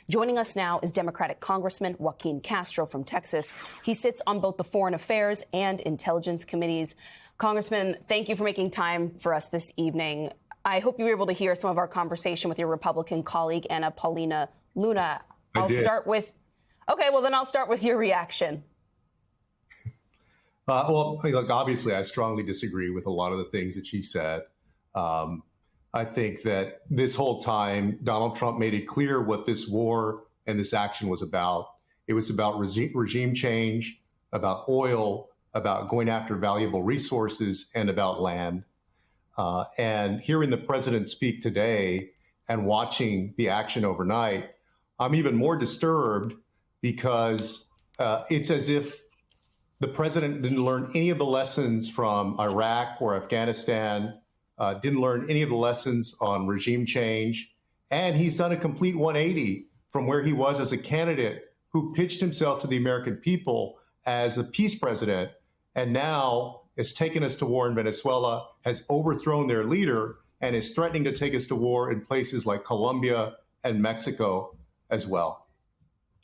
Joining us now is Democratic Congressman Joaquin Castro from Texas. He sits on both the Foreign Affairs and Intelligence Committees. Congressman, thank you for making time for us this evening. I hope you were able to hear some of our conversation with your Republican colleague, Anna Paulina Luna. I'll start with your reaction. Well, look, obviously, I strongly disagree with a lot of the things that she said. I think that this whole time, Donald Trump made it clear what this war and this action was about. It was about regime change, about oil, about going after valuable resources, and about land. And hearing the president speak today and watching the action overnight, I'm even more disturbed because it's as if the president didn't learn any of the lessons from Iraq or Afghanistan, didn't learn any of the lessons on regime change. And he's done a complete 180 from where he was as a candidate who pitched himself to the American people as a peace president, and now has taken us to war in Venezuela, has overthrown their leader, and is threatening to take us to war in places like Colombia and Mexico as well.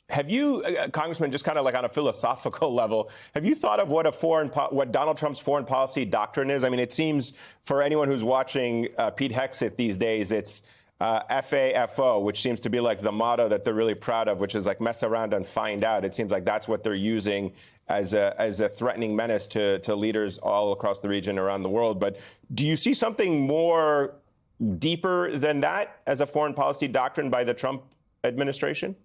Have you, Congressman, just kind of like on a philosophical level, have you thought of what Donald Trump's foreign policy doctrine is? I mean, it seems for anyone who's watching Pete Hegseth these days, it's FAFO, which seems to be like the motto that they're really proud of, which is like mess around and find out. It seems like that's what they're using as a threatening menace to leaders all across the region around the world. But do you see something more deeper than that as a foreign policy doctrine by the Trump administration?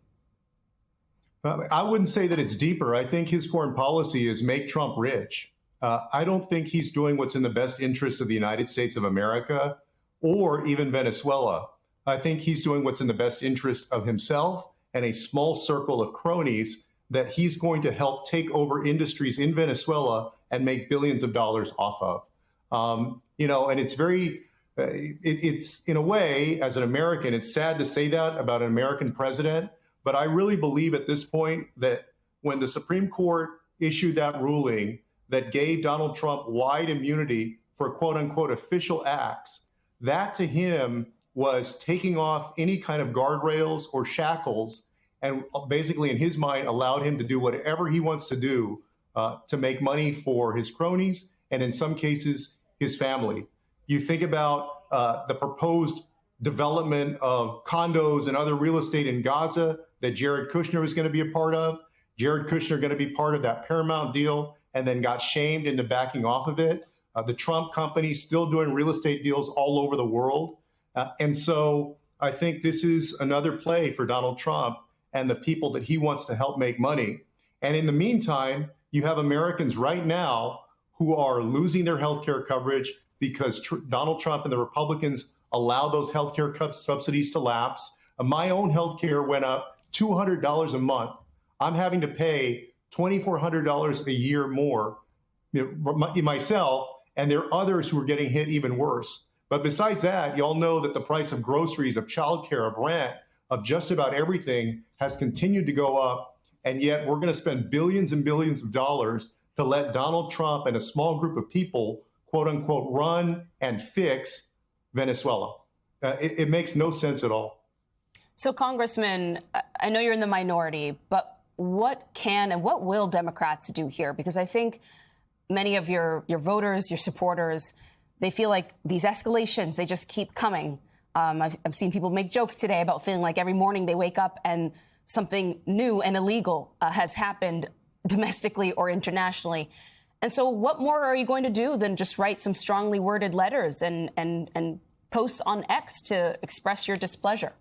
I wouldn't say that it's deeper. I think his foreign policy is make Trump rich. I don't think he's doing what's in the best interest of the United States of America or even Venezuela. I think he's doing what's in the best interest of himself and a small circle of cronies that he's going to help take over industries in Venezuela and make billions of dollars off of. And it's it's in a way, as an American, it's sad to say that about an American president. But I really believe at this point that when the Supreme Court issued that ruling that gave Donald Trump wide immunity for quote unquote official acts, that to him was taking off any kind of guardrails or shackles, and basically in his mind allowed him to do whatever he wants to do to make money for his cronies and in some cases his family. You think about the proposed development of condos and other real estate in Gaza that Jared Kushner was going to be a part of. Jared Kushner going to be part of that Paramount deal and then got shamed into backing off of it. The Trump company still doing real estate deals all over the world. And so I think this is another play for Donald Trump and the people that he wants to help make money. And in the meantime, you have Americans right now who are losing their health care coverage because Donald Trump and the Republicans allow those health care subsidies to lapse. My own health care went up $200 a month. I'm having to pay $2,400 a year more myself, and there are others who are getting hit even worse. But besides that, you all know that the price of groceries, of childcare, of rent, of just about everything has continued to go up, and yet we're going to spend billions and billions of dollars to let Donald Trump and a small group of people, quote unquote, run and fix Venezuela. It makes no sense at all. So, Congressman, I know you're in the minority, but what can and what will Democrats do here? Because I think many of your voters, your supporters, they feel like these escalations, they just keep coming. I've seen people make jokes today about feeling like every morning they wake up and something new and illegal has happened domestically or internationally. And so what more are you going to do than just write some strongly worded letters and posts on X to express your displeasure?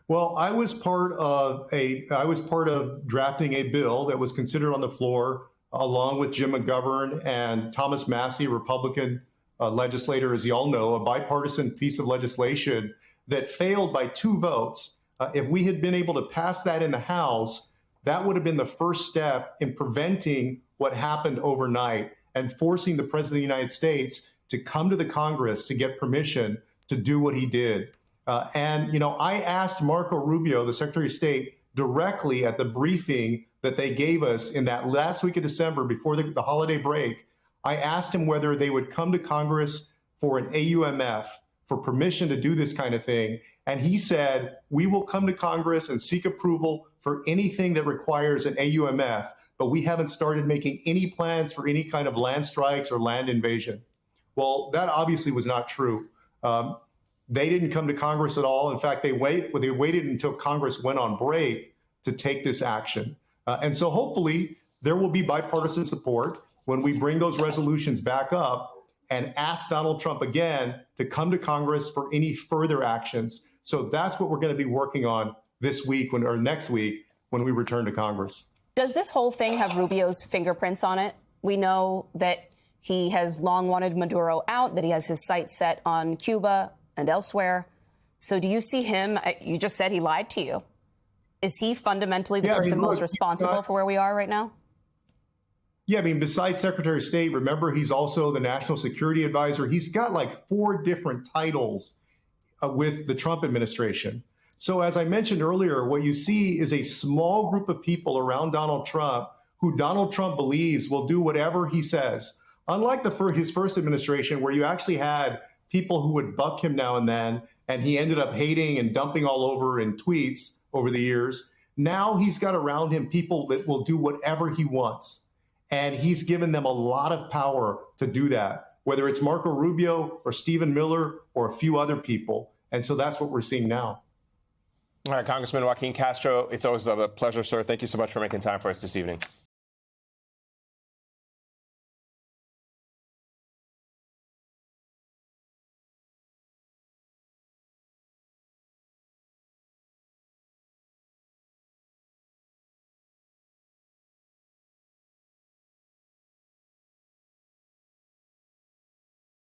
Well, I was part of drafting a bill that was considered on the floor along with Jim McGovern and Thomas Massie, Republican legislator, as you all know, a bipartisan piece of legislation that failed by 2 votes. If we had been able to pass that in the House, that would have been the first step in preventing what happened overnight and forcing the president of the United States to come to the Congress to get permission to do what he did. I asked Marco Rubio, the Secretary of State, directly at the briefing that they gave us in that last week of December before the holiday break. I asked him whether they would come to Congress for an AUMF, for permission to do this kind of thing. And he said, we will come to Congress and seek approval for anything that requires an AUMF, but we haven't started making any plans for any kind of land strikes or land invasion. Well, that obviously was not true. They didn't come to Congress at all. In fact, they waited until Congress went on break to take this action. And so hopefully there will be bipartisan support when we bring those resolutions back up and ask Donald Trump again to come to Congress for any further actions. So that's what we're going to be working on this week or next week when we return to Congress. Does this whole thing have Rubio's fingerprints on it? We know that he has long wanted Maduro out, that he has his sights set on Cuba and elsewhere. So do you see him? You just said he lied to you. Is he fundamentally the person most responsible for where we are right now? Yeah, I mean, besides Secretary of State, remember, he's also the National Security Advisor. He's got like 4 different titles with the Trump administration. So as I mentioned earlier, what you see is a small group of people around Donald Trump who Donald Trump believes will do whatever he says. Unlike his first administration, where you actually had people who would buck him now and then, and he ended up hating and dumping all over in tweets over the years. Now he's got around him people that will do whatever he wants. And he's given them a lot of power to do that, whether it's Marco Rubio or Stephen Miller or a few other people. And so that's what we're seeing now. All right, Congressman Joaquin Castro, it's always a pleasure, sir. Thank you so much for making time for us this evening.